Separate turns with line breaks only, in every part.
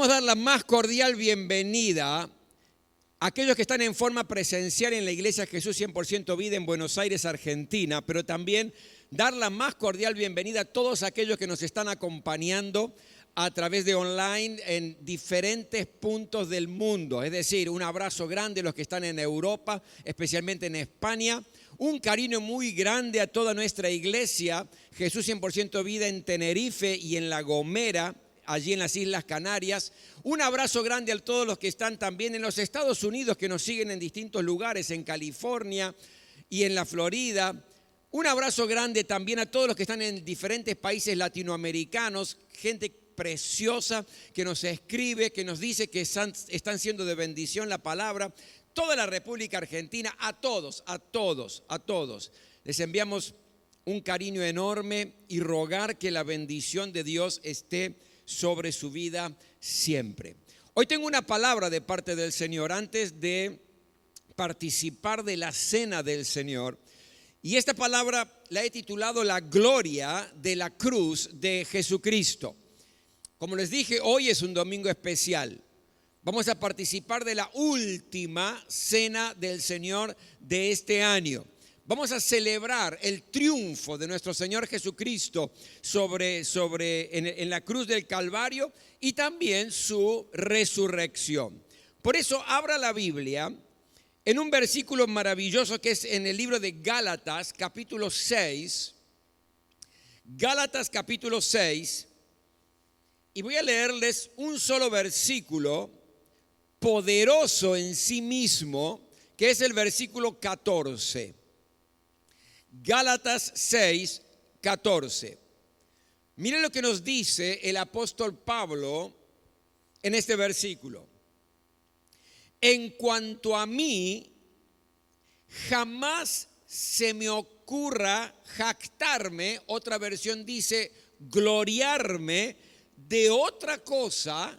Queremos dar la más cordial bienvenida a aquellos que están en forma presencial en la Iglesia Jesús 100% Vida en Buenos Aires, Argentina, pero también dar la más cordial bienvenida a todos aquellos que nos están acompañando a través de online en diferentes puntos del mundo. Es decir, un abrazo grande a los que están en Europa, especialmente en España. Un cariño muy grande a toda nuestra iglesia, Jesús 100% Vida en Tenerife y en La Gomera, allí en las Islas Canarias. Un abrazo grande a todos los que están también en los Estados Unidos, que nos siguen en distintos lugares, en California y en la Florida. Un abrazo grande también a todos los que están en diferentes países latinoamericanos, gente preciosa que nos escribe, que nos dice que están siendo de bendición la palabra. Toda la República Argentina, a todos. Les enviamos un cariño enorme y rogar que la bendición de Dios esté sobre su vida siempre. Hoy tengo una palabra de parte del Señor antes de participar de la cena del Señor. Y esta palabra la he titulado La gloria de la cruz de Jesucristo. Como les dije, hoy es un domingo especial. Vamos a participar de la última cena del Señor de este año. Vamos a celebrar el triunfo de nuestro Señor Jesucristo en la cruz del Calvario y también su resurrección. Por eso abra la Biblia en un versículo maravilloso que es en el libro de Gálatas, capítulo 6. Gálatas, capítulo 6. Y voy a leerles un solo versículo poderoso en sí mismo, que es el versículo 14. Gálatas 6, 14. Miren lo que nos dice el apóstol Pablo en este versículo. En cuanto a mí, jamás se me ocurra jactarme, otra versión dice gloriarme de otra cosa,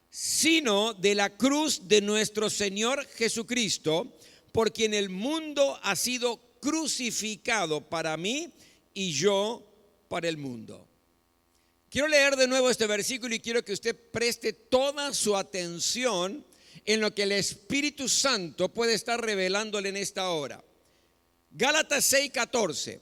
sino de la cruz de nuestro Señor Jesucristo, por quien el mundo ha sido crucificado para mí y yo para el mundo. Quiero leer de nuevo este versículo y quiero que usted preste toda su atención en lo que el Espíritu Santo puede estar revelándole en esta hora. Gálatas 6:14.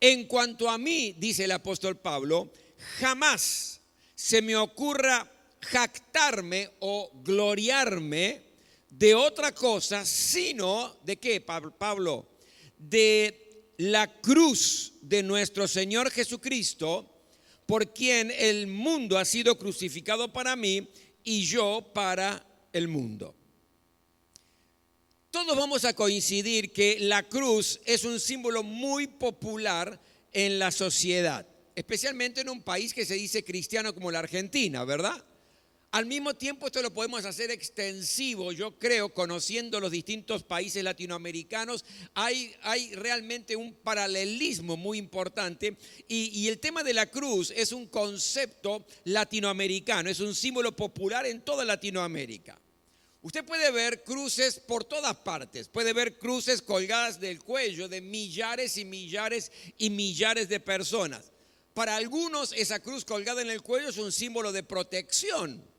En cuanto a mí, dice el apóstol Pablo, jamás se me ocurra jactarme o gloriarme de otra cosa, sino ¿de qué, Pablo? De la cruz de nuestro Señor Jesucristo, por quien el mundo ha sido crucificado para mí y yo para el mundo. Todos vamos a coincidir que la cruz es un símbolo muy popular en la sociedad, especialmente en un país que se dice cristiano como la Argentina, ¿verdad? Al mismo tiempo esto lo podemos hacer extensivo, yo creo, conociendo los distintos países latinoamericanos, hay realmente un paralelismo muy importante y el tema de la cruz es un concepto latinoamericano, es un símbolo popular en toda Latinoamérica. Usted puede ver cruces por todas partes, puede ver cruces colgadas del cuello de millares y millares y millares de personas. Para algunos esa cruz colgada en el cuello es un símbolo de protección.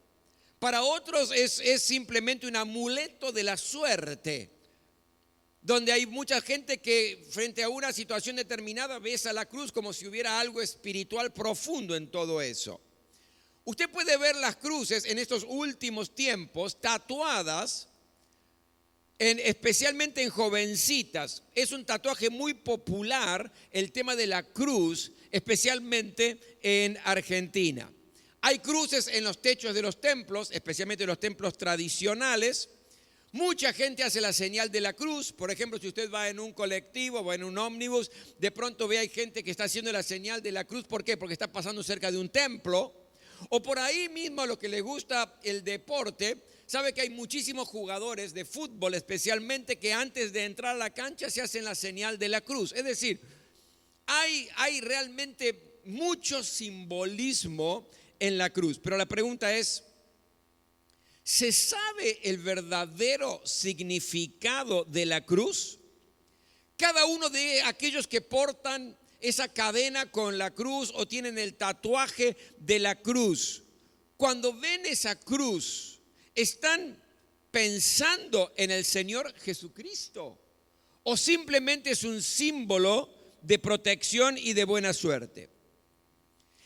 Para otros es simplemente un amuleto de la suerte, donde hay mucha gente que frente a una situación determinada besa la cruz como si hubiera algo espiritual profundo en todo eso. Usted puede ver las cruces en estos últimos tiempos tatuadas, especialmente en jovencitas. Es un tatuaje muy popular el tema de la cruz, especialmente en Argentina. Hay cruces en los techos de los templos, especialmente los templos tradicionales. Mucha gente hace la señal de la cruz. Por ejemplo, si usted va en un colectivo o en un ómnibus, de pronto ve hay gente que está haciendo la señal de la cruz. ¿Por qué? Porque está pasando cerca de un templo. O por ahí mismo, a los que les gusta el deporte, sabe que hay muchísimos jugadores de fútbol, especialmente, que antes de entrar a la cancha se hacen la señal de la cruz. Es decir, hay realmente mucho simbolismo en la cruz. Pero la pregunta es, ¿se sabe el verdadero significado de la cruz? Cada uno de aquellos que portan esa cadena con la cruz o tienen el tatuaje de la cruz, cuando ven esa cruz, están pensando en el Señor Jesucristo, o simplemente es un símbolo de protección y de buena suerte.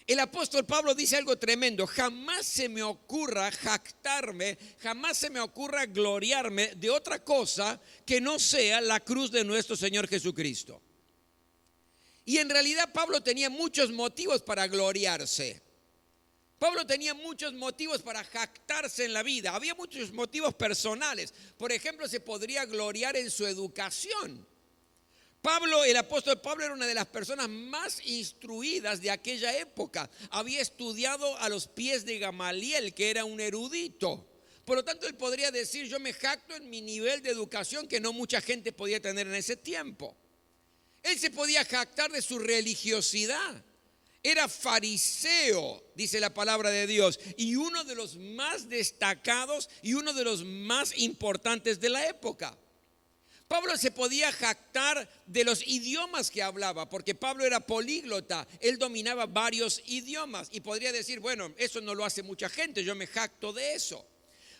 El apóstol Pablo dice algo tremendo: jamás se me ocurra jactarme, jamás se me ocurra gloriarme de otra cosa que no sea la cruz de nuestro Señor Jesucristo. Y en realidad Pablo tenía muchos motivos para gloriarse. Pablo tenía muchos motivos para jactarse en la vida. Había muchos motivos personales. Por ejemplo, se podría gloriar en su educación. Pablo, el apóstol Pablo, era una de las personas más instruidas de aquella época. Había estudiado a los pies de Gamaliel, que era un erudito. Por lo tanto, él podría decir: yo me jacto en mi nivel de educación que no mucha gente podía tener en ese tiempo. Él se podía jactar de su religiosidad. Era fariseo, dice la palabra de Dios, y uno de los más destacados y uno de los más importantes de la época. Pablo se podía jactar de los idiomas que hablaba, porque Pablo era políglota, él dominaba varios idiomas y podría decir: bueno, eso no lo hace mucha gente, yo me jacto de eso.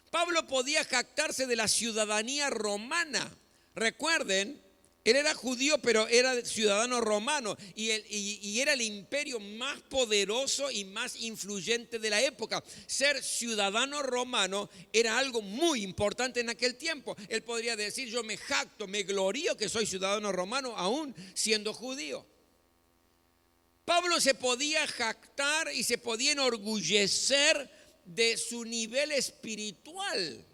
Pablo podía jactarse de la ciudadanía romana. Recuerden, él era judío, pero era ciudadano romano y era el imperio más poderoso y más influyente de la época. Ser ciudadano romano era algo muy importante en aquel tiempo. Él podría decir: yo me jacto, me glorío que soy ciudadano romano aún siendo judío. Pablo se podía jactar y se podía enorgullecer de su nivel espiritual.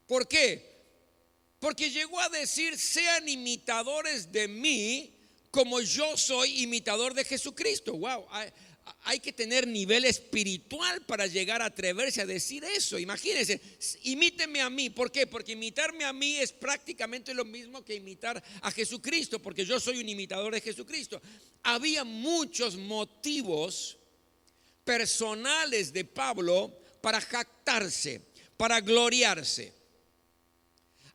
¿Por qué? Porque llegó a decir: sean imitadores de mí como yo soy imitador de Jesucristo. Wow, hay que tener nivel espiritual para llegar a atreverse a decir eso. Imagínense, imítenme a mí. ¿Por qué? Porque imitarme a mí es prácticamente lo mismo que imitar a Jesucristo, porque yo soy un imitador de Jesucristo. Había muchos motivos personales de Pablo para jactarse, para gloriarse.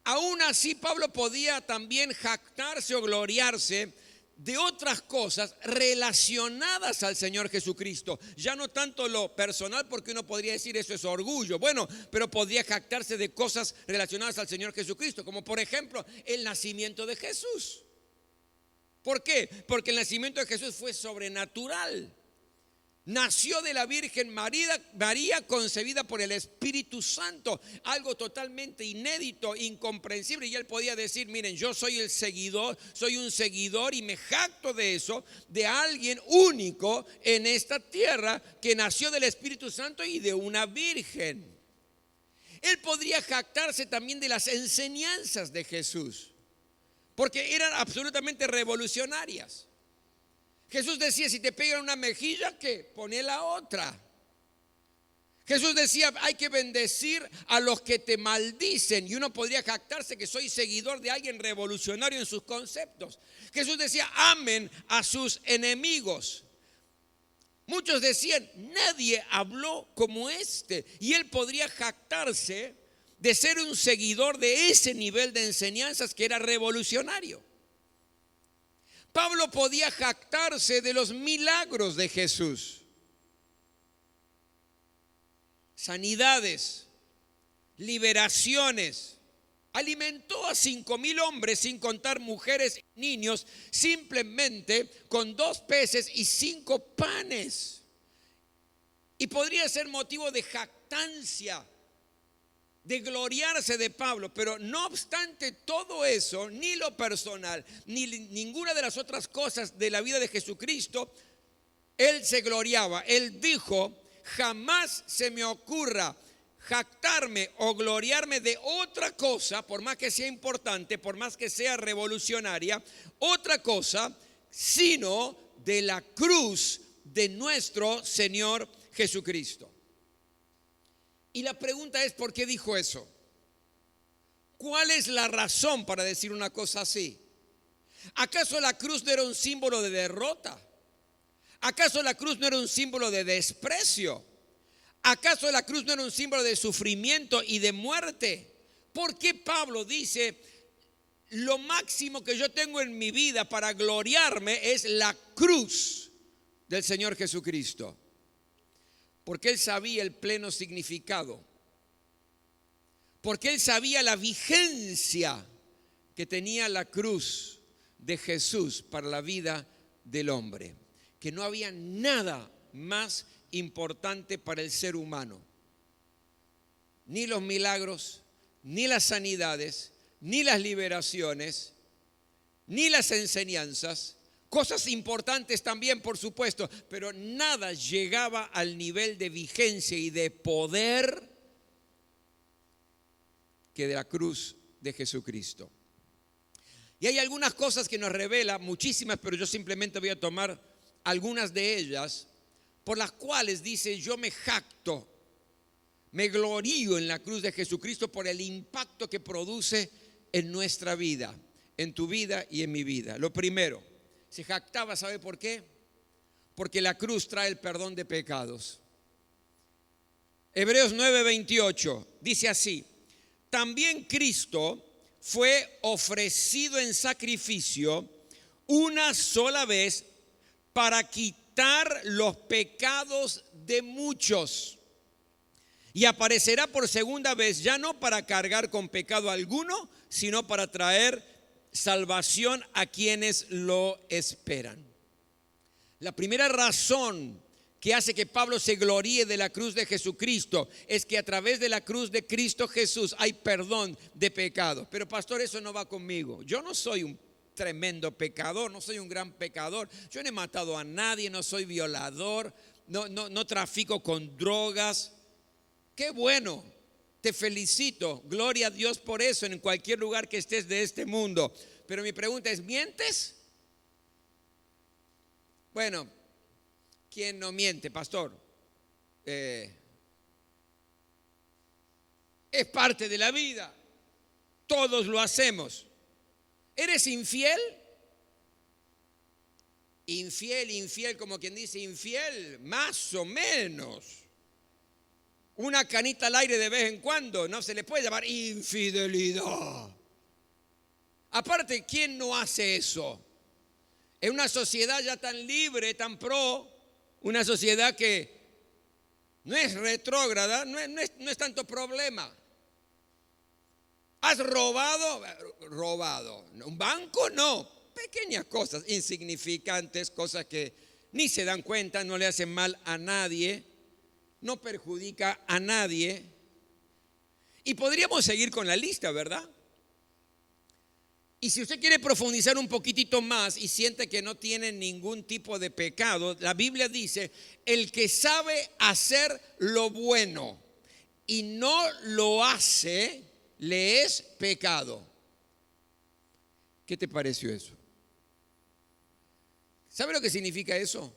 Aún así, Pablo podía también jactarse o gloriarse de otras cosas relacionadas al Señor Jesucristo. Ya no tanto lo personal, porque uno podría decir eso es orgullo. Bueno, pero podría jactarse de cosas relacionadas al Señor Jesucristo, como por ejemplo el nacimiento de Jesús. ¿Por qué? Porque el nacimiento de Jesús fue sobrenatural. Nació de la Virgen María, concebida por el Espíritu Santo, algo totalmente inédito, incomprensible. Y él podía decir: miren, yo soy el seguidor, soy un seguidor y me jacto de eso, de alguien único en esta tierra que nació del Espíritu Santo y de una virgen. Él podría jactarse también de las enseñanzas de Jesús, porque eran absolutamente revolucionarias. Jesús decía: si te pegan una mejilla, ¿qué? Poné la otra. Jesús decía: hay que bendecir a los que te maldicen. Y uno podría jactarse que soy seguidor de alguien revolucionario en sus conceptos. Jesús decía: amen a sus enemigos. Muchos decían: nadie habló como este. Y él podría jactarse de ser un seguidor de ese nivel de enseñanzas que era revolucionario. Pablo podía jactarse de los milagros de Jesús. Sanidades, liberaciones. Alimentó a 5,000 hombres, sin contar mujeres y niños, simplemente con 2 peces y 5 panes. Y podría ser motivo de jactancia, de gloriarse de Pablo. Pero no obstante todo eso, ni lo personal, ni ninguna de las otras cosas de la vida de Jesucristo, él se gloriaba. Él dijo: jamás se me ocurra jactarme o gloriarme de otra cosa, por más que sea importante, por más que sea revolucionaria, otra cosa, sino de la cruz de nuestro Señor Jesucristo. Y la pregunta es: ¿por qué dijo eso? ¿Cuál es la razón para decir una cosa así? ¿Acaso la cruz no era un símbolo de derrota? ¿Acaso la cruz no era un símbolo de desprecio? ¿Acaso la cruz no era un símbolo de sufrimiento y de muerte? ¿Por qué Pablo dice: lo máximo que yo tengo en mi vida para gloriarme es la cruz del Señor Jesucristo? Porque él sabía el pleno significado. Porque él sabía la vigencia que tenía la cruz de Jesús para la vida del hombre. Que no había nada más importante para el ser humano. Ni los milagros, ni las sanidades, ni las liberaciones, ni las enseñanzas. Cosas importantes también, por supuesto, pero nada llegaba al nivel de vigencia y de poder que de la cruz de Jesucristo. Y hay algunas cosas que nos revela, muchísimas, pero yo simplemente voy a tomar algunas de ellas, por las cuales dice: yo me jacto, me glorío en la cruz de Jesucristo por el impacto que produce en nuestra vida, en tu vida y en mi vida. Lo primero, se jactaba, ¿sabe por qué? Porque la cruz trae el perdón de pecados. Hebreos 9:28 dice así: también Cristo fue ofrecido en sacrificio una sola vez para quitar los pecados de muchos, y aparecerá por segunda vez, ya no para cargar con pecado alguno, sino para traer salvación a quienes lo esperan. La primera razón que hace que Pablo se gloríe de la cruz de Jesucristo es que a través de la cruz de Cristo Jesús hay perdón de pecados. Pero pastor, eso no va conmigo. Yo no soy un tremendo pecador, no soy un gran pecador. Yo no he matado a nadie, no soy violador, no trafico con drogas. Qué bueno, te felicito, gloria a Dios por eso en cualquier lugar que estés de este mundo. Pero mi pregunta es, ¿mientes? Bueno, ¿quién no miente, pastor? Es parte de la vida, todos lo hacemos. ¿Eres infiel? Infiel, como quien dice infiel, más o menos. Una canita al aire de vez en cuando no se le puede llamar infidelidad. Aparte, ¿quién no hace eso? En una sociedad ya tan libre, tan pro, una sociedad que no es retrógrada, no es tanto problema. ¿Has robado? Robado. ¿Un banco? No. Pequeñas cosas, insignificantes, cosas que ni se dan cuenta, no le hacen mal a nadie, no perjudica a nadie. Y podríamos seguir con la lista, ¿verdad? Y si usted quiere profundizar un poquitito más y siente que no tiene ningún tipo de pecado, la Biblia dice: el que sabe hacer lo bueno y no lo hace, le es pecado. ¿Qué te pareció eso? ¿Sabe lo que significa eso?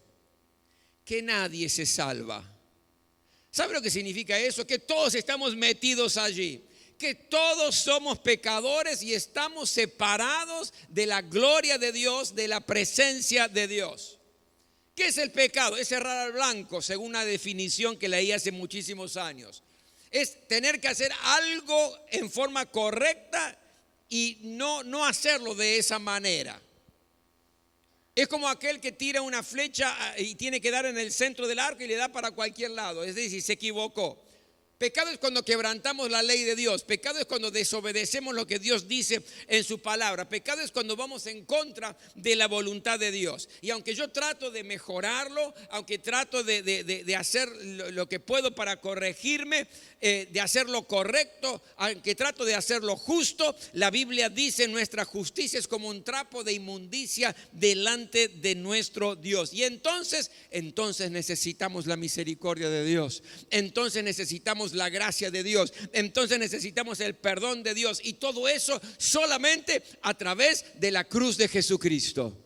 Que nadie se salva. ¿Sabe lo que significa eso? Que todos estamos metidos allí. Que todos somos pecadores y estamos separados de la gloria de Dios, de la presencia de Dios. ¿Qué es el pecado? Es errar al blanco, según una definición que leí hace muchísimos años. Es tener que hacer algo en forma correcta y no hacerlo de esa manera. Es como aquel que tira una flecha y tiene que dar en el centro del arco y le da para cualquier lado, es decir, se equivocó. Pecado es cuando quebrantamos la ley de Dios. Pecado es cuando desobedecemos lo que Dios dice en su palabra. Pecado es cuando vamos en contra de la voluntad de Dios. Y aunque yo trato de mejorarlo, aunque trato de hacer lo que puedo para corregirme, de hacer lo correcto, aunque trato de hacer lo justo, la Biblia dice: nuestra justicia es como un trapo de inmundicia delante de nuestro Dios. Y entonces necesitamos la misericordia de Dios. Entonces necesitamos la gracia de Dios. Entonces necesitamos el perdón de Dios. Y todo eso solamente a través de la cruz de Jesucristo.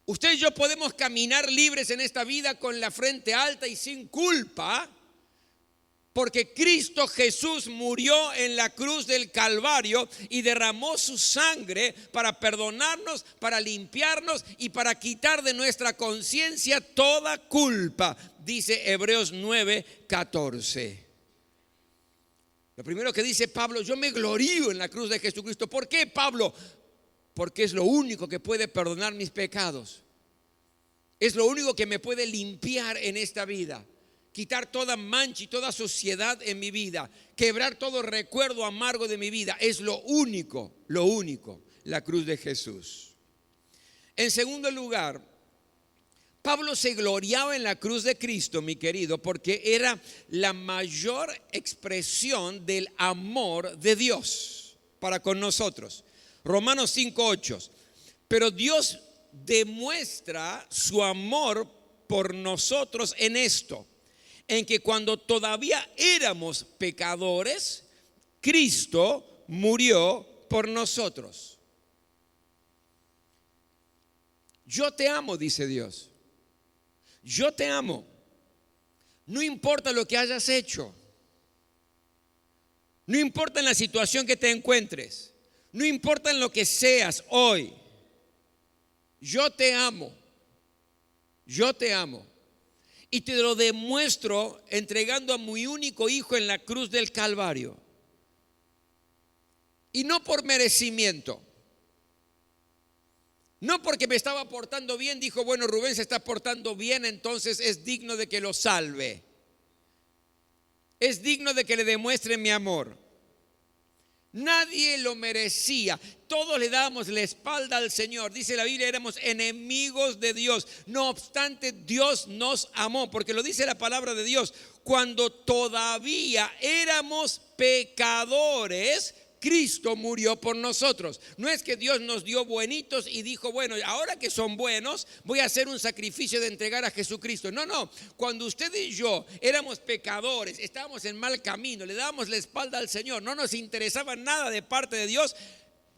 Usted y yo podemos caminar libres en esta vida con la frente alta y sin culpa, porque Cristo Jesús murió en la cruz del Calvario y derramó su sangre para perdonarnos, para limpiarnos y para quitar de nuestra conciencia toda culpa, dice Hebreos 9:14. Lo primero que dice Pablo: yo me glorío en la cruz de Jesucristo. ¿Por qué, Pablo? Porque es lo único que puede perdonar mis pecados. es lo único que me puede limpiar en esta vida. Quitar toda mancha y toda suciedad en mi vida. Quebrar todo recuerdo amargo de mi vida. Es lo único, la cruz de Jesús. En segundo lugar, Pablo se gloriaba en la cruz de Cristo, mi querido, porque era la mayor expresión del amor de Dios para con nosotros. Romanos 5:8. Pero Dios demuestra su amor por nosotros en esto, en que cuando todavía éramos pecadores, Cristo murió por nosotros. Yo te amo, dice Dios. Yo te amo. No importa lo que hayas hecho. No importa en la situación que te encuentres. No importa en lo que seas hoy. Yo te amo. Yo te amo. Y te lo demuestro entregando a mi único hijo en la cruz del Calvario. Y no por merecimiento. No porque me estaba portando bien, dijo, bueno, Rubén se está portando bien, entonces es digno de que lo salve. Es digno de que le demuestre mi amor. Nadie lo merecía. Todos le dábamos la espalda al Señor. Dice la Biblia, éramos enemigos de Dios. No obstante, Dios nos amó, porque lo dice la palabra de Dios. Cuando todavía éramos pecadores, Cristo murió por nosotros. No es que Dios nos dio buenitos y dijo, bueno, ahora que son buenos, voy a hacer un sacrificio de entregar a Jesucristo. No. Cuando usted y yo éramos pecadores, estábamos en mal camino, le dábamos la espalda al Señor, no nos interesaba nada de parte de Dios.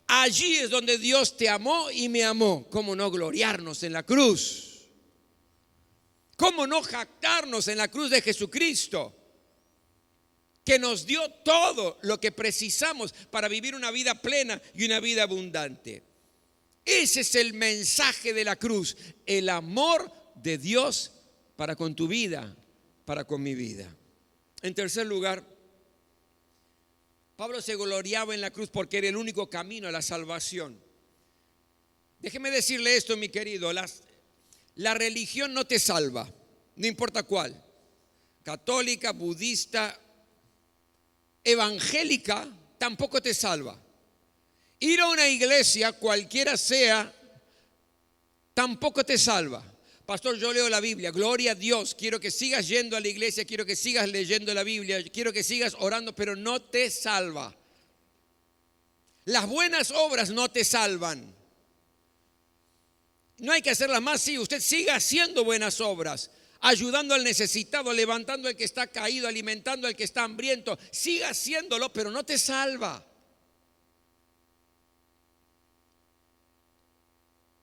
Allí es donde Dios te amó y me amó. ¿Cómo no gloriarnos en la cruz? ¿Cómo no jactarnos en la cruz de Jesucristo, que nos dio todo lo que precisamos para vivir una vida plena y una vida abundante? Ese es el mensaje de la cruz, el amor de Dios para con tu vida, para con mi vida. En tercer lugar, Pablo se gloriaba en la cruz porque era el único camino a la salvación. Déjeme decirle esto, mi querido, la religión no te salva, no importa cuál, católica, budista, evangélica, tampoco te salva. Ir a una iglesia, cualquiera sea, tampoco te salva. Pastor, yo leo la Biblia, gloria a Dios, quiero que sigas yendo a la iglesia, quiero que sigas leyendo la Biblia, quiero que sigas orando, pero no te salva. Las buenas obras no te salvan. No hay que hacerlas más, sí, usted siga haciendo buenas obras, ayudando al necesitado, levantando al que está caído, alimentando al que está hambriento. Siga haciéndolo, pero no te salva.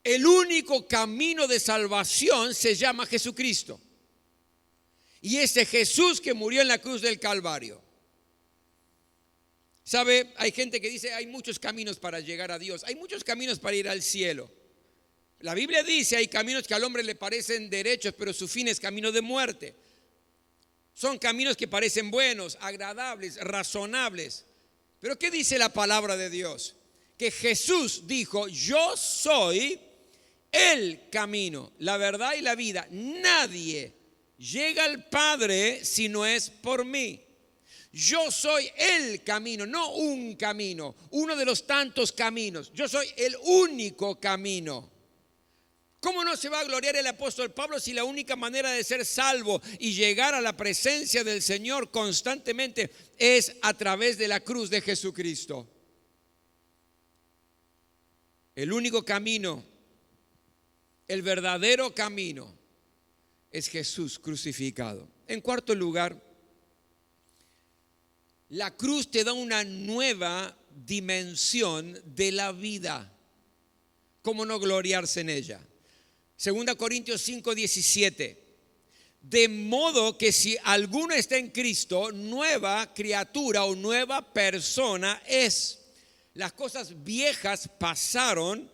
El único camino de salvación se llama Jesucristo. Y ese Jesús que murió en la cruz del Calvario. ¿Sabe? Hay gente que dice, hay muchos caminos para llegar a Dios. Hay muchos caminos para ir al cielo. La Biblia dice, hay caminos que al hombre le parecen derechos, pero su fin es camino de muerte. Son caminos que parecen buenos, agradables, razonables. Pero ¿qué dice la palabra de Dios? Que Jesús dijo, yo soy el camino, la verdad y la vida. Nadie llega al Padre si no es por mí. Yo soy el camino, no un camino, uno de los tantos caminos. Yo soy el único camino. ¿Cómo no se va a gloriar el apóstol Pablo si la única manera de ser salvo y llegar a la presencia del Señor constantemente es a través de la cruz de Jesucristo? El único camino, el verdadero camino es Jesús crucificado. En cuarto lugar, la cruz te da una nueva dimensión de la vida. ¿Cómo no gloriarse en ella? 2 Corintios 5:17. De modo que si alguno está en Cristo, nueva criatura o nueva persona es. Las cosas viejas pasaron,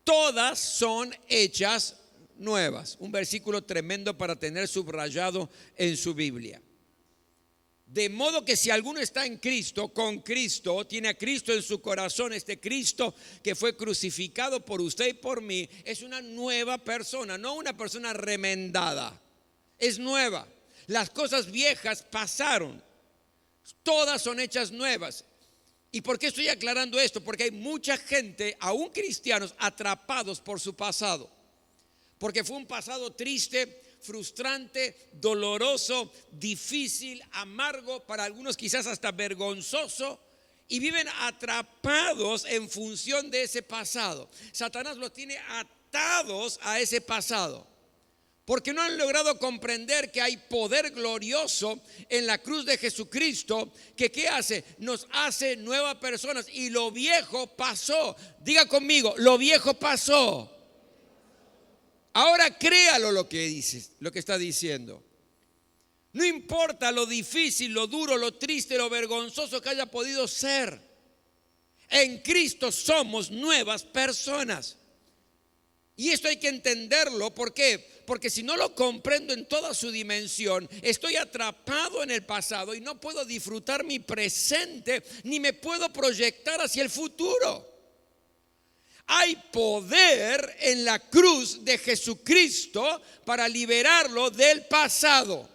todas son hechas nuevas. Un versículo tremendo para tener subrayado en su Biblia. De modo que si alguno está en Cristo, con Cristo, tiene a Cristo en su corazón, este Cristo que fue crucificado por usted y por mí, es una nueva persona, no una persona remendada, es nueva. Las cosas viejas pasaron, todas son hechas nuevas. ¿Y por qué estoy aclarando esto? Porque hay mucha gente, aún cristianos, atrapados por su pasado. Porque fue un pasado triste, frustrante, doloroso, difícil, amargo, para algunos quizás hasta vergonzoso, y viven atrapados en función de ese pasado. Satanás los tiene atados a ese pasado, porque no han logrado comprender que hay poder glorioso en la cruz de Jesucristo, que ¿qué hace? Nos hace nuevas personas, y lo viejo pasó. Diga conmigo, lo viejo pasó. Ahora créalo lo que dices, lo que está diciendo. No importa lo difícil, lo duro, lo triste, lo vergonzoso que haya podido ser. En Cristo somos nuevas personas. Y esto hay que entenderlo. ¿Por qué? Porque si no lo comprendo en toda su dimensión, estoy atrapado en el pasado y no puedo disfrutar mi presente, ni me puedo proyectar hacia el futuro. Hay poder en la cruz de Jesucristo para liberarlo del pasado.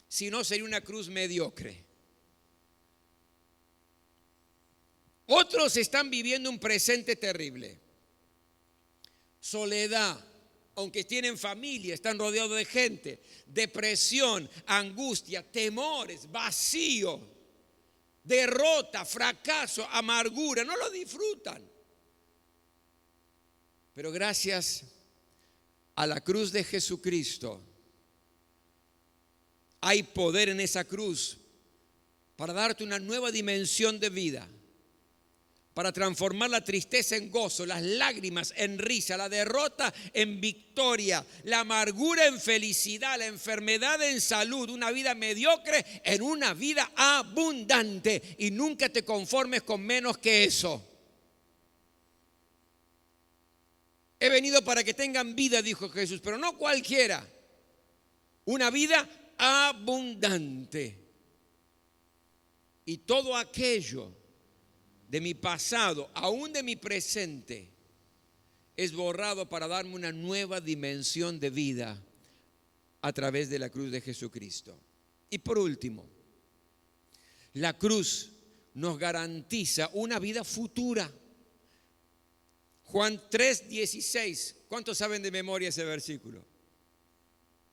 Si no, sería una cruz mediocre. Otros están viviendo un presente terrible. Soledad, aunque tienen familia, están rodeados de gente. Depresión, angustia, temores, vacío, derrota, fracaso, amargura. No lo disfrutan. Pero gracias a la cruz de Jesucristo, hay poder en esa cruz para darte una nueva dimensión de vida, para transformar la tristeza en gozo, las lágrimas en risa, la derrota en victoria, la amargura en felicidad, la enfermedad en salud, una vida mediocre en una vida abundante. Y nunca te conformes con menos que eso. He venido para que tengan vida, dijo Jesús, pero no cualquiera. Una vida abundante. Y todo aquello de mi pasado, aún de mi presente, es borrado para darme una nueva dimensión de vida a través de la cruz de Jesucristo. Y por último, la cruz nos garantiza una vida futura. Juan 3:16. ¿Cuántos saben de memoria ese versículo?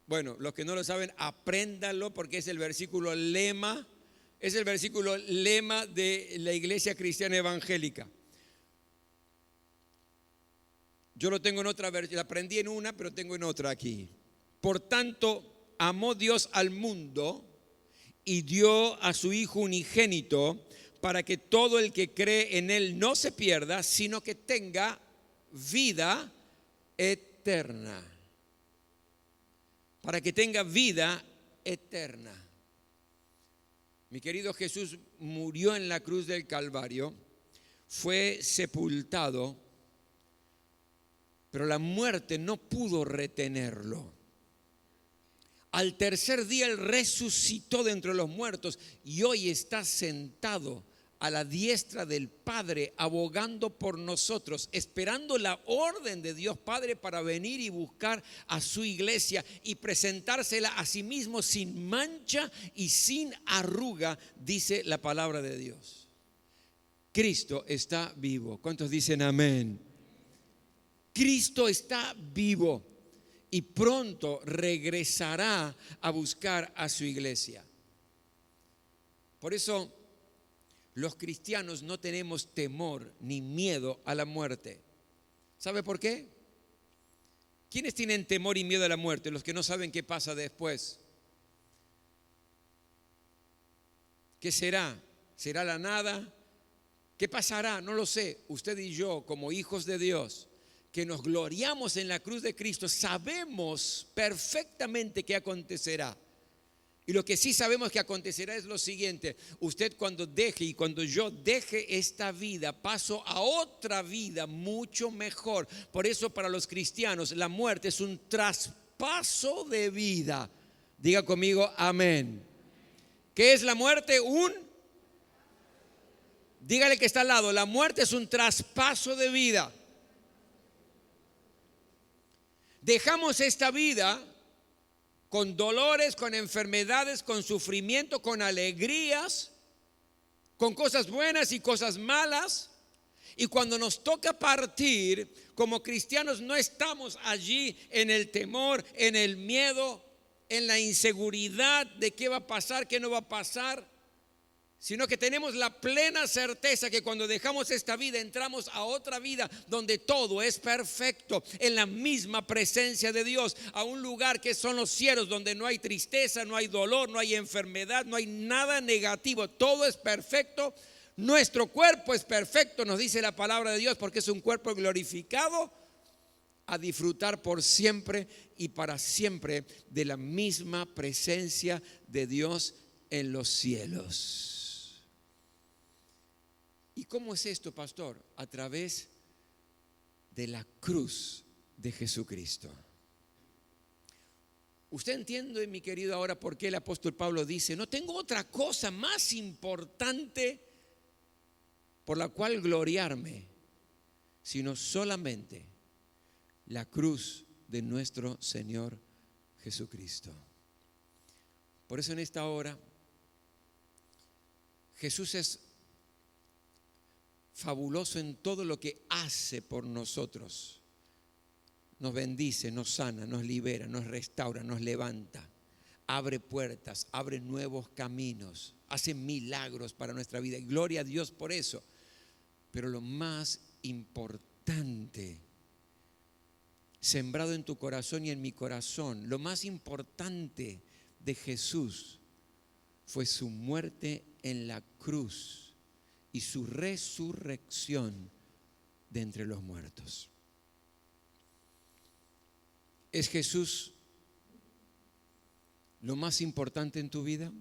Bueno, los que no lo saben, apréndanlo, porque es el versículo lema. Es el versículo lema de la Iglesia Cristiana Evangélica. Yo lo tengo en otra versión, aprendí en una, pero tengo en otra aquí. Por tanto, amó Dios al mundo y dio a su Hijo unigénito para que todo el que cree en Él no se pierda, sino que tenga vida eterna. Para que tenga vida eterna. Mi querido Jesús murió en la cruz del Calvario, fue sepultado, pero la muerte no pudo retenerlo. Al tercer día Él resucitó de entre los muertos y hoy está sentado a la diestra del Padre, abogando por nosotros, esperando la orden de Dios Padre para venir y buscar a su iglesia y presentársela a sí mismo sin mancha y sin arruga, dice la palabra de Dios. Cristo está vivo. ¿Cuántos dicen amén? Cristo está vivo y pronto regresará a buscar a su iglesia. Por eso los cristianos no tenemos temor ni miedo a la muerte. ¿Sabe por qué? ¿Quiénes tienen temor y miedo a la muerte? Los que no saben qué pasa después. ¿Qué será? ¿Será la nada? ¿Qué pasará? No lo sé. Usted y yo, como hijos de Dios, que nos gloriamos en la cruz de Cristo, sabemos perfectamente qué acontecerá. Y lo que sí sabemos que acontecerá es lo siguiente: usted cuando deje y cuando yo deje esta vida, paso a otra vida mucho mejor. Por eso para los cristianos la muerte es un traspaso de vida. Diga conmigo amén. ¿Qué es la muerte? Dígale que está al lado, la muerte es un traspaso de vida. Dejamos esta vida con dolores, con enfermedades, con sufrimiento, con alegrías, con cosas buenas y cosas malas. Y cuando nos toca partir, como cristianos no estamos allí en el temor, en el miedo, en la inseguridad de qué va a pasar, qué no va a pasar, sino que tenemos la plena certeza que cuando dejamos esta vida entramos a otra vida donde todo es perfecto, en la misma presencia de Dios, a un lugar que son los cielos, donde no hay tristeza, no hay dolor, no hay enfermedad, no hay nada negativo, todo es perfecto. Nuestro cuerpo es perfecto, nos dice la palabra de Dios, porque es un cuerpo glorificado, a disfrutar por siempre y para siempre de la misma presencia de Dios en los cielos. ¿Y cómo es esto, pastor? A través de la cruz de Jesucristo. Usted entiende, mi querido, ahora por qué el apóstol Pablo dice: no tengo otra cosa más importante por la cual gloriarme, sino solamente la cruz de nuestro Señor Jesucristo. Por eso en esta hora Jesús es fabuloso en todo lo que hace por nosotros. Nos bendice, nos sana, nos libera, nos restaura, nos levanta, abre puertas, abre nuevos caminos, hace milagros para nuestra vida. Y gloria a Dios por eso. Pero lo más importante, sembrado en tu corazón y en mi corazón, lo más importante de Jesús fue su muerte en la cruz y su resurrección de entre los muertos. ¿Es Jesús lo más importante en tu vida?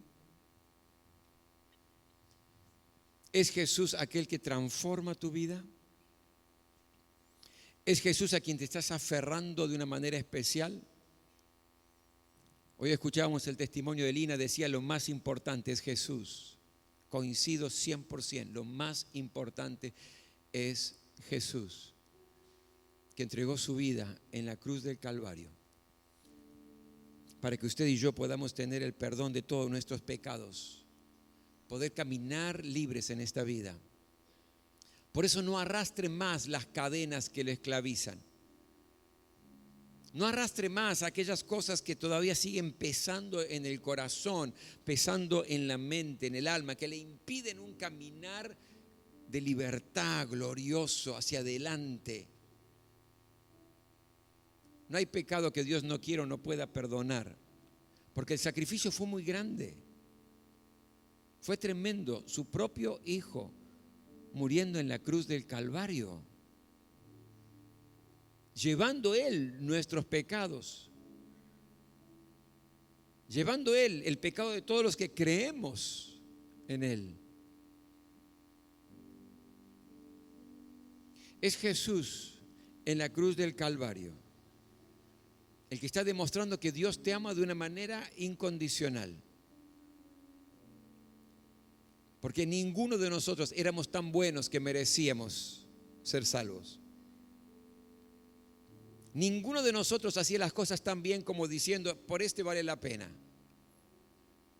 ¿Es Jesús aquel que transforma tu vida? ¿Es Jesús a quien te estás aferrando de una manera especial? Hoy escuchábamos el testimonio de Lina, decía: lo más importante es Jesús. Coincido 100%, lo más importante es Jesús, que entregó su vida en la cruz del Calvario para que usted y yo podamos tener el perdón de todos nuestros pecados, poder caminar libres en esta vida. Por eso no arrastre más las cadenas que le esclavizan. No arrastre más aquellas cosas que todavía siguen pesando en el corazón, pesando en la mente, en el alma, que le impiden un caminar de libertad glorioso hacia adelante. No hay pecado que Dios no quiera o no pueda perdonar, porque el sacrificio fue muy grande. Fue tremendo, su propio Hijo muriendo en la cruz del Calvario, llevando Él nuestros pecados, llevando Él el pecado de todos los que creemos en Él. Es Jesús en la cruz del Calvario el que está demostrando que Dios te ama de una manera incondicional. Porque ninguno de nosotros éramos tan buenos que merecíamos ser salvos. Ninguno de nosotros hacía las cosas tan bien como diciendo: por este vale la pena.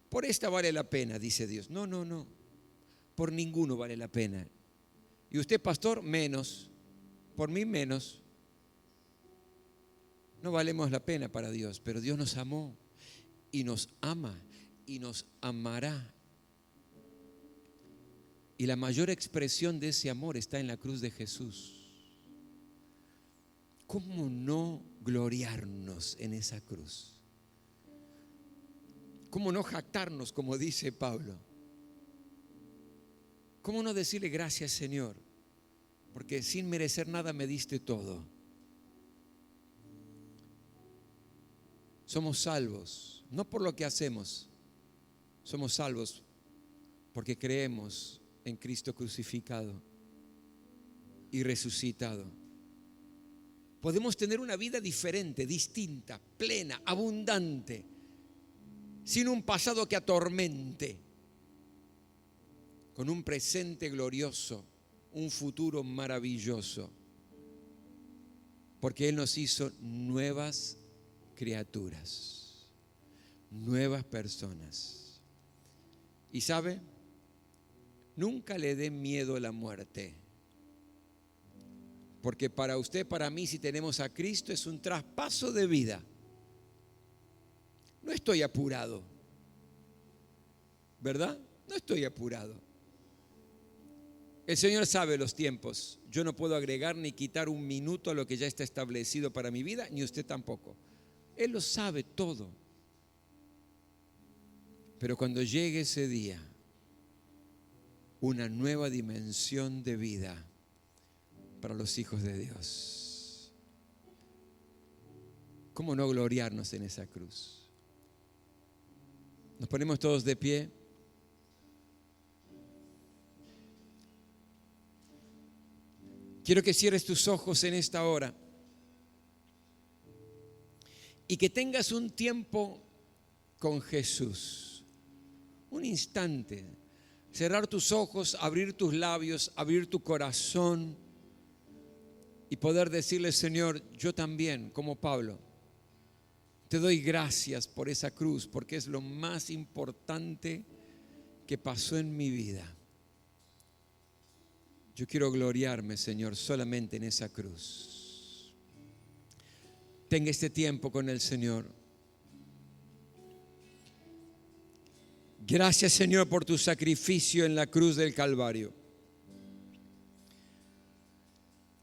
Por esta vale la pena, dice Dios. No, no, no. Por ninguno vale la pena. Y usted, pastor, menos. Por mí, menos. No valemos la pena para Dios, pero Dios nos amó y nos ama y nos amará. Y la mayor expresión de ese amor está en la cruz de Jesús. ¿Cómo no gloriarnos en esa cruz? ¿Cómo no jactarnos, como dice Pablo? ¿Cómo no decirle: gracias, Señor, porque sin merecer nada me diste todo? Somos salvos, no por lo que hacemos, somos salvos porque creemos en Cristo crucificado y resucitado. Podemos tener una vida diferente, distinta, plena, abundante, sin un pasado que atormente, con un presente glorioso, un futuro maravilloso, porque Él nos hizo nuevas criaturas, nuevas personas. Y ¿sabe? Nunca le dé miedo a la muerte, porque para usted, para mí, si tenemos a Cristo, es un traspaso de vida. No estoy apurado, ¿verdad? No estoy apurado. El Señor sabe los tiempos. Yo no puedo agregar ni quitar un minuto a lo que ya está establecido para mi vida, ni usted tampoco. Él lo sabe todo. Pero cuando llegue ese día, una nueva dimensión de vida para los hijos de Dios. ¿Cómo no gloriarnos en esa cruz? Nos ponemos todos de pie. Quiero que cierres tus ojos en esta hora y que tengas un tiempo con Jesús. Un instante. Cerrar tus ojos, abrir tus labios, abrir tu corazón y poder decirle: Señor, yo también, como Pablo, te doy gracias por esa cruz, porque es lo más importante que pasó en mi vida. Yo quiero gloriarme, Señor, solamente en esa cruz. Tenga este tiempo con el Señor. Gracias, Señor, por tu sacrificio en la cruz del Calvario.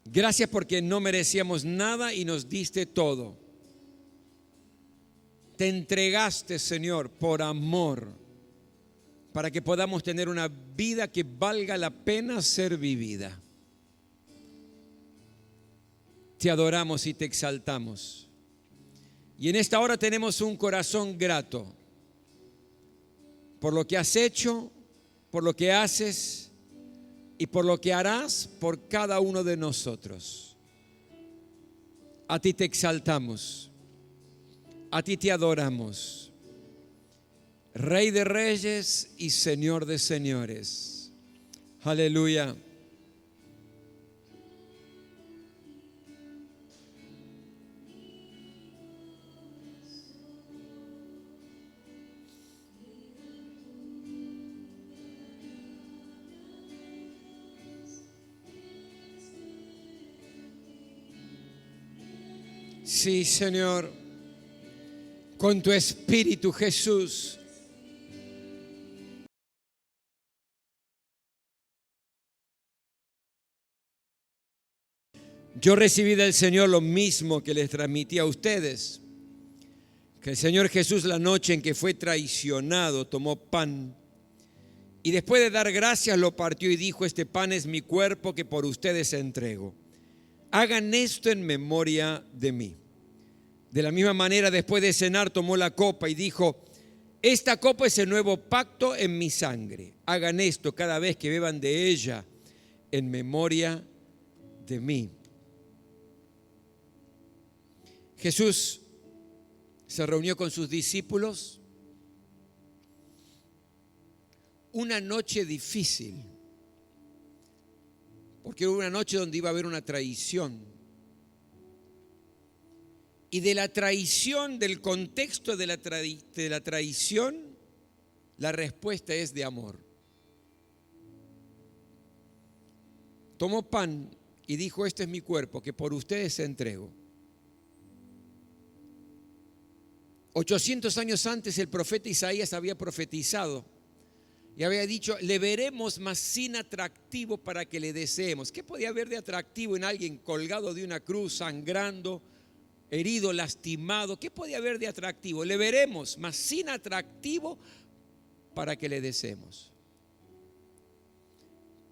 Gracias porque no merecíamos nada y nos diste todo. Te entregaste, Señor, por amor, para que podamos tener una vida que valga la pena ser vivida. Te adoramos y te exaltamos. Y en esta hora tenemos un corazón grato por lo que has hecho, por lo que haces y por lo que harás por cada uno de nosotros. A ti te exaltamos, a ti te adoramos. Rey de reyes y Señor de señores. Aleluya. Sí, Señor, con tu Espíritu, Jesús. Yo recibí del Señor lo mismo que les transmití a ustedes, que el Señor Jesús, la noche en que fue traicionado, tomó pan y después de dar gracias lo partió y dijo: este pan es mi cuerpo que por ustedes entrego. Hagan esto en memoria de mí. De la misma manera, después de cenar, tomó la copa y dijo: esta copa es el nuevo pacto en mi sangre. Hagan esto cada vez que beban de ella en memoria de mí. Jesús se reunió con sus discípulos una noche difícil, porque era una noche donde iba a haber una traición. Y de la traición, del contexto de la traición, la respuesta es de amor. Tomó pan y dijo: este es mi cuerpo que por ustedes entrego. 800 años antes el profeta Isaías había profetizado y había dicho: le veremos, mas sin atractivo para que le deseemos. ¿Qué podía haber de atractivo en alguien colgado de una cruz, sangrando, herido, lastimado? ¿Qué podía haber de atractivo? Le veremos, mas sin atractivo para que le deseemos.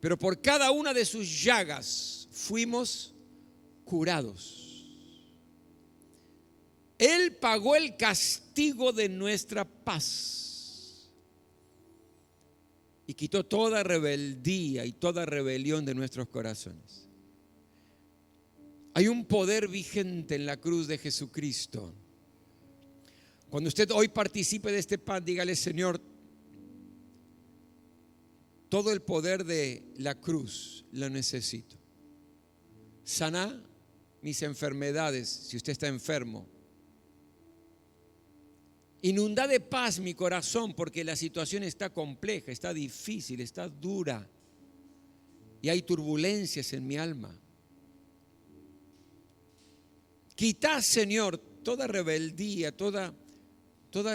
Pero por cada una de sus llagas fuimos curados. Él pagó el castigo de nuestra paz y quitó toda rebeldía y toda rebelión de nuestros corazones. Hay un poder vigente en la cruz de Jesucristo. Cuando usted hoy participe de este pan, dígale: Señor, todo el poder de la cruz lo necesito. Sana mis enfermedades si usted está enfermo. Inunda de paz mi corazón porque la situación está compleja, está difícil, está dura y hay turbulencias en mi alma. Quita, Señor, toda rebeldía, toda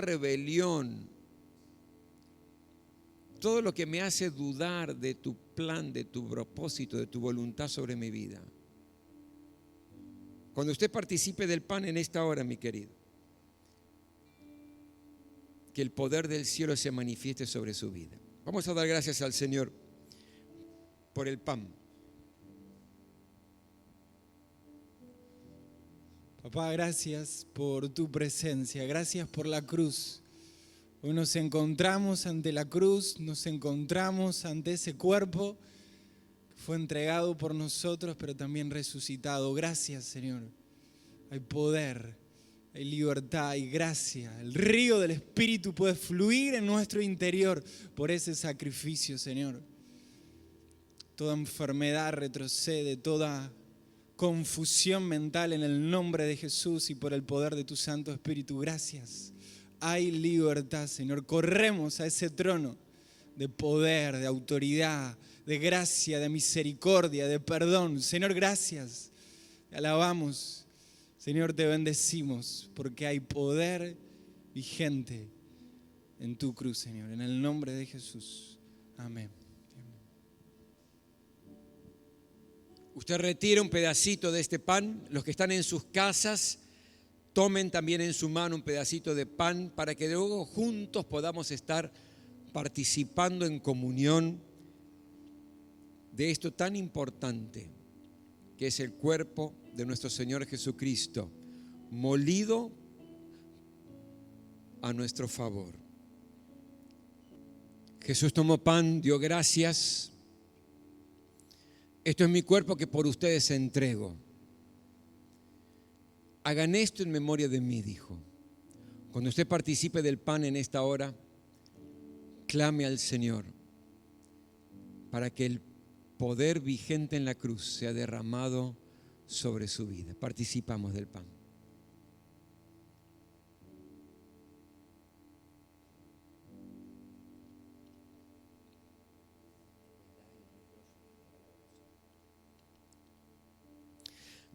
rebelión, todo lo que me hace dudar de tu plan, de tu propósito, de tu voluntad sobre mi vida. Cuando usted participe del pan en esta hora, mi querido, que el poder del cielo se manifieste sobre su vida. Vamos a dar gracias al Señor por el pan.
Papá, gracias por tu presencia, gracias por la cruz. Hoy nos encontramos ante la cruz, nos encontramos ante ese cuerpo que fue entregado por nosotros, pero también resucitado. Gracias, Señor. Hay poder, hay libertad, hay gracia. El río del Espíritu puede fluir en nuestro interior por ese sacrificio, Señor. Toda enfermedad retrocede, toda confusión mental en el nombre de Jesús y por el poder de tu Santo Espíritu. Gracias. Hay libertad, Señor. Corremos a ese trono de poder, de autoridad, de gracia, de misericordia, de perdón. Señor, gracias. Te alabamos. Señor, te bendecimos porque hay poder vigente en tu cruz, Señor. En el nombre de Jesús. Amén.
Usted retira un pedacito de este pan. Los que están en sus casas, tomen también en su mano un pedacito de pan para que luego juntos podamos estar participando en comunión de esto tan importante que es el cuerpo de nuestro Señor Jesucristo, molido a nuestro favor. Jesús tomó pan, dio gracias. Esto es mi cuerpo que por ustedes entrego. Hagan esto en memoria de mí, dijo. Cuando usted participe del pan en esta hora, clame al Señor para que el poder vigente en la cruz sea derramado sobre su vida. Participamos del pan.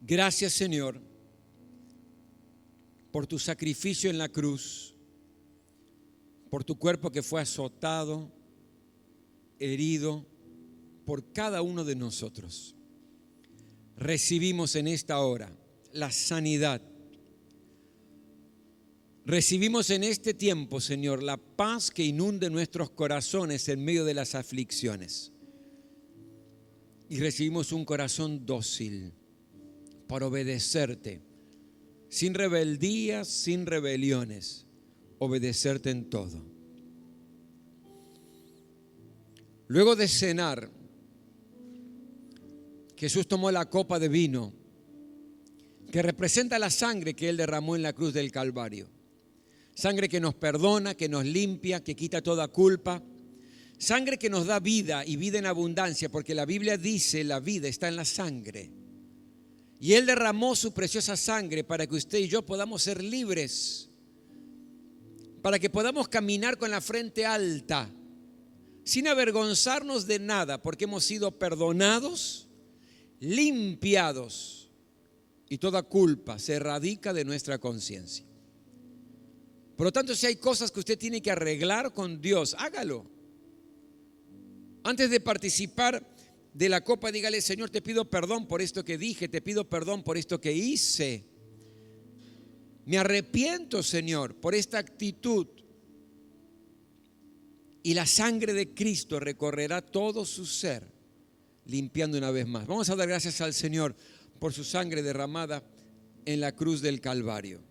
Gracias, Señor, por tu sacrificio en la cruz, por tu cuerpo que fue azotado, herido por cada uno de nosotros. Recibimos en esta hora la sanidad. Recibimos en este tiempo, Señor, la paz que inunde nuestros corazones en medio de las aflicciones. Y recibimos un corazón dócil para obedecerte, sin rebeldías, sin rebeliones, obedecerte en todo. Luego de cenar, Jesús tomó la copa de vino que representa la sangre que Él derramó en la cruz del Calvario. Sangre que nos perdona, que nos limpia, que quita toda culpa. Sangre que nos da vida y vida en abundancia, porque la Biblia dice la vida está en la sangre. Y Él derramó su preciosa sangre para que usted y yo podamos ser libres, para que podamos caminar con la frente alta, sin avergonzarnos de nada, porque hemos sido perdonados, limpiados, y toda culpa se erradica de nuestra conciencia. Por lo tanto, si hay cosas que usted tiene que arreglar con Dios, hágalo. Antes de participar de la copa, dígale: Señor, te pido perdón por esto que dije, te pido perdón por esto que hice. Me arrepiento, Señor, por esta actitud. Y la sangre de Cristo recorrerá todo su ser, limpiando una vez más. Vamos a dar gracias al Señor por su sangre derramada en la cruz del Calvario.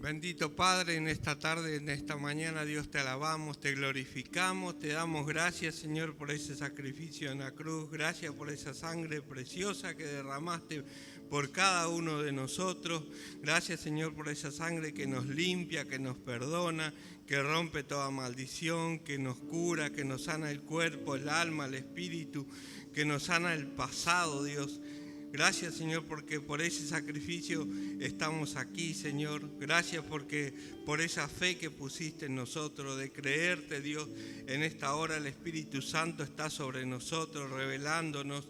Bendito Padre, en esta tarde, en esta mañana, Dios, te alabamos, te glorificamos, te damos gracias, Señor, por ese sacrificio en la cruz. Gracias por esa sangre preciosa que derramaste por cada uno de nosotros. Gracias, Señor, por esa sangre que nos limpia, que nos perdona, que rompe toda maldición, que nos cura, que nos sana el cuerpo, el alma, el espíritu, que nos sana el pasado, Dios. Gracias, Señor, porque por ese sacrificio estamos aquí, Señor. Gracias porque por esa fe que pusiste en nosotros, de creerte, Dios. En esta hora el Espíritu Santo está sobre nosotros, revelándonos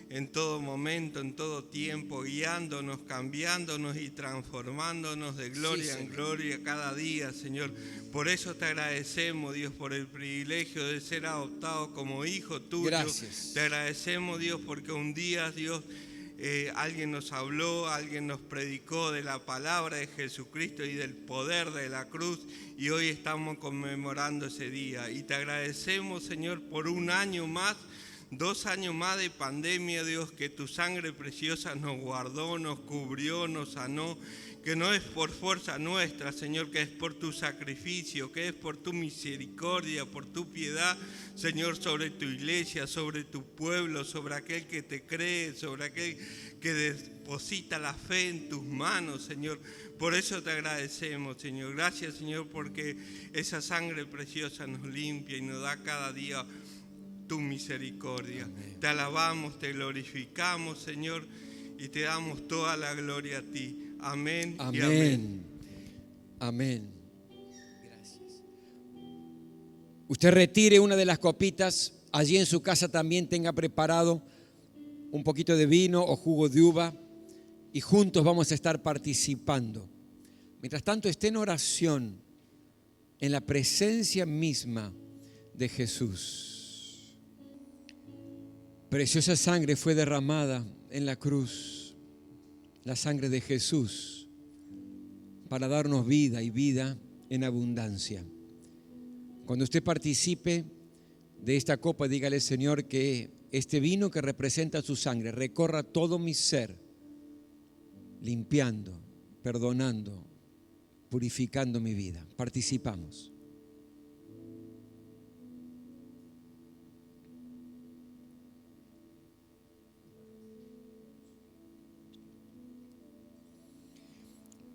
en todo momento, en todo tiempo, guiándonos, cambiándonos y transformándonos de gloria en gloria cada día, Señor. Por eso te agradecemos, Dios, por el privilegio de ser adoptado como hijo tuyo.
Gracias.
Te agradecemos, Dios, porque un día, Dios, alguien nos habló, alguien nos predicó de la palabra de Jesucristo y del poder de la cruz, y hoy estamos conmemorando ese día. Y te agradecemos, Señor, por un año más, 2 años más de pandemia, Dios, que tu sangre preciosa nos guardó, nos cubrió, nos sanó, que no es por fuerza nuestra, Señor, que es por tu sacrificio, que es por tu misericordia, por tu piedad, Señor, sobre tu iglesia, sobre tu pueblo, sobre aquel que te cree, sobre aquel que deposita la fe en tus manos, Señor. Por eso te agradecemos, Señor. Gracias, Señor, porque esa sangre preciosa nos limpia y nos da cada día tu misericordia. Amén. Te alabamos, te glorificamos, Señor, y te damos toda la gloria a ti. Amén.
Amén.
Y amén.
Amén. Gracias. Usted retire una de las copitas. Allí en su casa también tenga preparado un poquito de vino o jugo de uva y juntos vamos a estar participando. Mientras tanto, esté en oración, en la presencia misma de Jesús. Preciosa sangre fue derramada en la cruz. La sangre de Jesús para darnos vida y vida en abundancia. Cuando usted participe de esta copa, dígale, Señor, que este vino que representa su sangre recorra todo mi ser, limpiando, perdonando, purificando mi vida. Participamos.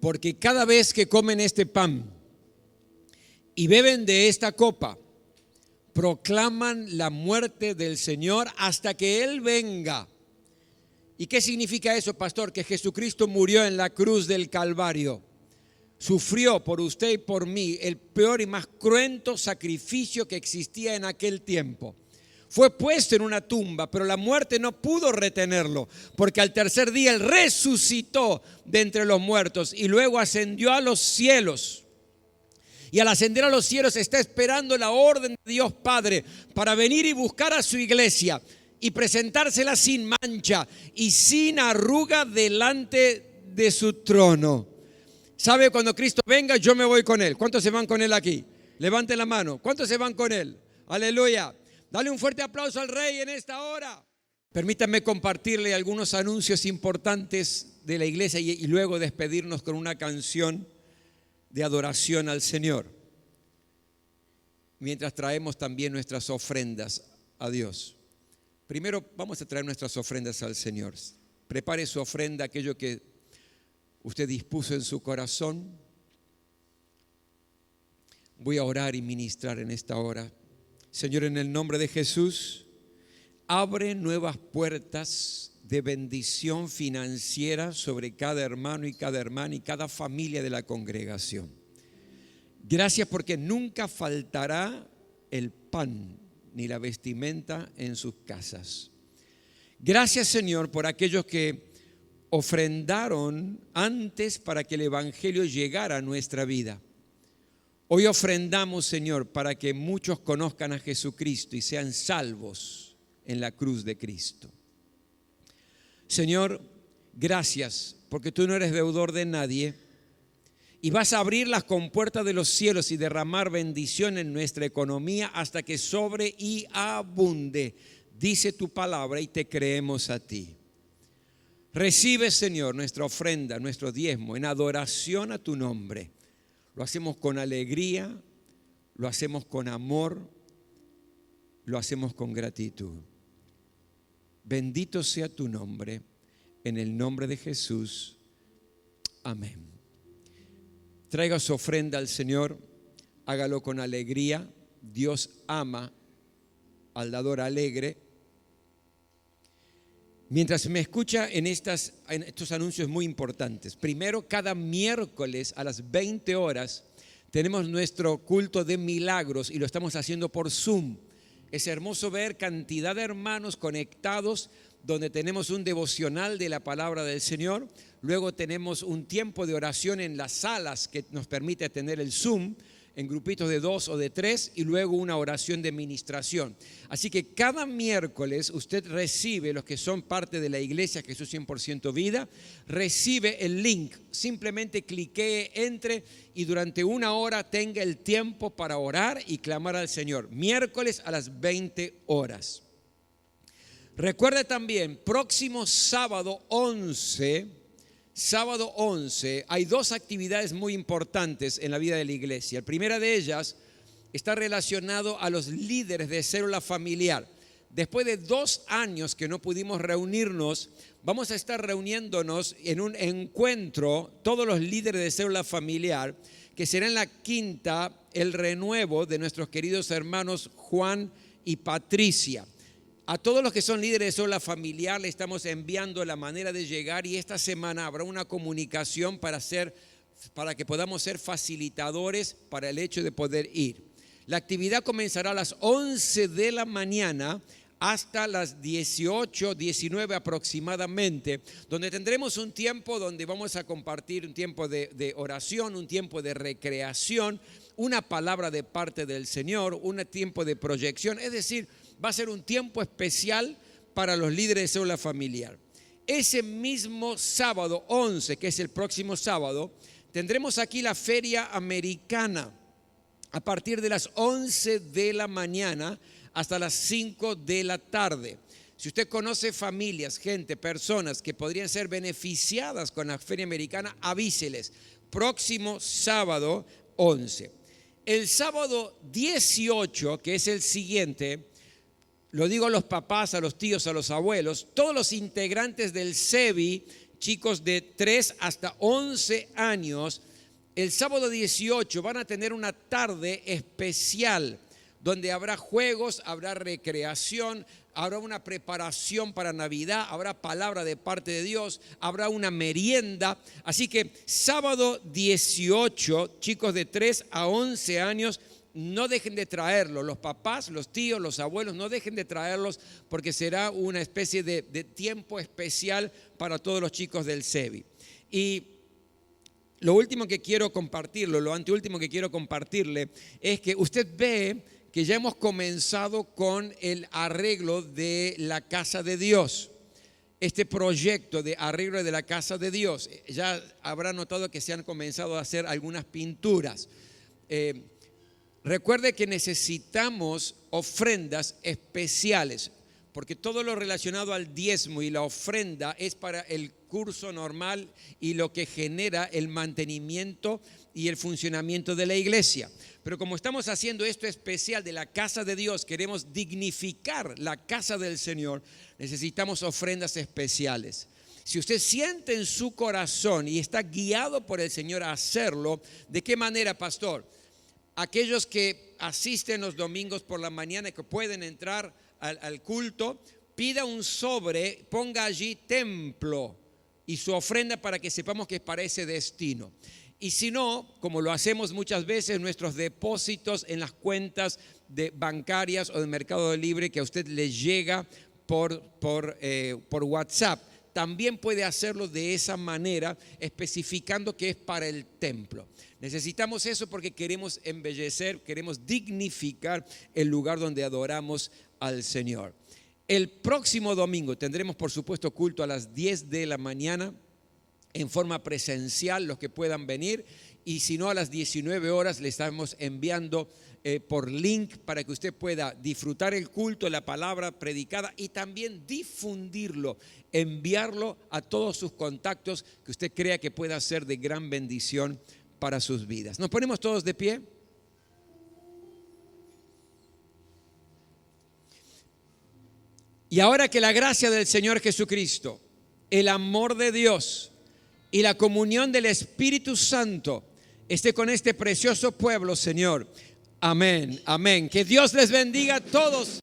Porque cada vez que comen este pan y beben de esta copa, proclaman la muerte del Señor hasta que Él venga. ¿Y qué significa eso, pastor? Que Jesucristo murió en la cruz del Calvario. Sufrió por usted y por mí el peor y más cruento sacrificio que existía en aquel tiempo. Fue puesto en una tumba, pero la muerte no pudo retenerlo, porque al tercer día Él resucitó de entre los muertos y luego ascendió a los cielos. Y al ascender a los cielos está esperando la orden de Dios Padre para venir y buscar a su iglesia y presentársela sin mancha y sin arruga delante de su trono. ¿Sabe? Cuando Cristo venga, yo me voy con Él. ¿Cuántos se van con Él aquí? Levanten la mano. ¿Cuántos se van con Él? Aleluya. Dale un fuerte aplauso al Rey en esta hora. Permítanme compartirle algunos anuncios importantes de la iglesia y luego despedirnos con una canción de adoración al Señor, mientras traemos también nuestras ofrendas a Dios. Primero vamos a traer nuestras ofrendas al Señor. Prepare su ofrenda, aquello que usted dispuso en su corazón. Voy a orar y ministrar en esta hora. Señor, en el nombre de Jesús, abre nuevas puertas de bendición financiera sobre cada hermano y cada hermana y cada familia de la congregación. Gracias porque nunca faltará el pan ni la vestimenta en sus casas. Gracias, Señor, por aquellos que ofrendaron antes para que el evangelio llegara a nuestra vida. Hoy ofrendamos, Señor, para que muchos conozcan a Jesucristo y sean salvos en la cruz de Cristo. Señor, gracias, porque tú no eres deudor de nadie y vas a abrir las compuertas de los cielos y derramar bendición en nuestra economía hasta que sobre y abunde. Dice tu palabra y te creemos a ti. Recibe, Señor, nuestra ofrenda, nuestro diezmo, en adoración a tu nombre. Lo hacemos con alegría, lo hacemos con amor, lo hacemos con gratitud. Bendito sea tu nombre, en el nombre de Jesús. Amén. Traiga su ofrenda al Señor, hágalo con alegría. Dios ama al dador alegre. Mientras me escucha en estos anuncios muy importantes. Primero, cada miércoles a las 20 horas tenemos nuestro culto de milagros y lo estamos haciendo por Zoom. Es hermoso ver cantidad de hermanos conectados, donde tenemos un devocional de la palabra del Señor. Luego tenemos un tiempo de oración en las salas que nos permite tener el Zoom en grupitos de 2 o de 3 y luego una oración de ministración. Así que cada miércoles usted recibe, los que son parte de la iglesia Jesús 100% Vida, recibe el link. Simplemente clique, entre y durante una hora tenga el tiempo para orar y clamar al Señor. Miércoles a las 20 horas. Recuerde también, próximo sábado 11, hay dos actividades muy importantes en la vida de la iglesia. La primera de ellas está relacionado a los líderes de célula familiar. Después de 2 años que no pudimos reunirnos, vamos a estar reuniéndonos en un encuentro, todos los líderes de célula familiar, que será en la quinta, el renuevo de nuestros queridos hermanos Juan y Patricia. A todos los que son líderes de célula familiar le estamos enviando la manera de llegar y esta semana habrá una comunicación para que podamos ser facilitadores para el hecho de poder ir. La actividad comenzará a las 11 de la mañana hasta las 18, 19 aproximadamente, donde tendremos un tiempo donde vamos a compartir un tiempo de oración, un tiempo de recreación, una palabra de parte del Señor, un tiempo de proyección, es decir, va a ser un tiempo especial para los líderes de célula familiar. Ese mismo sábado 11, que es el próximo sábado, tendremos aquí la Feria Americana a partir de las 11 de la mañana hasta las 5 de la tarde. Si usted conoce familias, gente, personas que podrían ser beneficiadas con la Feria Americana, avíseles. Próximo sábado 11. El sábado 18, que es el siguiente, lo digo a los papás, a los tíos, a los abuelos, todos los integrantes del CEBI, chicos de 3 hasta 11 años, el sábado 18 van a tener una tarde especial donde habrá juegos, habrá recreación, habrá una preparación para Navidad, habrá palabra de parte de Dios, habrá una merienda. Así que sábado 18, chicos de 3 a 11 años, no dejen de traerlos, los papás, los tíos, los abuelos, no dejen de traerlos porque será una especie de tiempo especial para todos los chicos del CEBI. Y lo último que quiero compartirlo, lo anteúltimo que quiero compartirle es que usted ve que ya hemos comenzado con el arreglo de la casa de Dios. Este proyecto de arreglo de la casa de Dios, ya habrá notado que se han comenzado a hacer algunas pinturas. Recuerde que necesitamos ofrendas especiales, porque todo lo relacionado al diezmo y la ofrenda es para el curso normal y lo que genera el mantenimiento y el funcionamiento de la iglesia. Pero como estamos haciendo esto especial de la casa de Dios, queremos dignificar la casa del Señor, necesitamos ofrendas especiales. Si usted siente en su corazón y está guiado por el Señor a hacerlo, ¿de qué manera, pastor? Aquellos que asisten los domingos por la mañana, que pueden entrar al culto, pida un sobre, ponga allí templo y su ofrenda para que sepamos que es para ese destino. Y si no, como lo hacemos muchas veces, nuestros depósitos en las cuentas bancarias o de Mercado Libre que a usted le llega por WhatsApp, también puede hacerlo de esa manera, especificando que es para el templo. Necesitamos eso porque queremos embellecer, queremos dignificar el lugar donde adoramos al Señor. El próximo domingo tendremos, por supuesto, culto a las 10 de la mañana en forma presencial, los que puedan venir, y si no a las 19 horas le estamos enviando por link para que usted pueda disfrutar el culto, la palabra predicada y también difundirlo, enviarlo a todos sus contactos que usted crea que pueda ser de gran bendición para sus vidas. ¿Nos ponemos todos de pie? Y ahora que la gracia del Señor Jesucristo, el amor de Dios y la comunión del Espíritu Santo esté con este precioso pueblo, Señor. Amén, amén. Que Dios les bendiga a todos.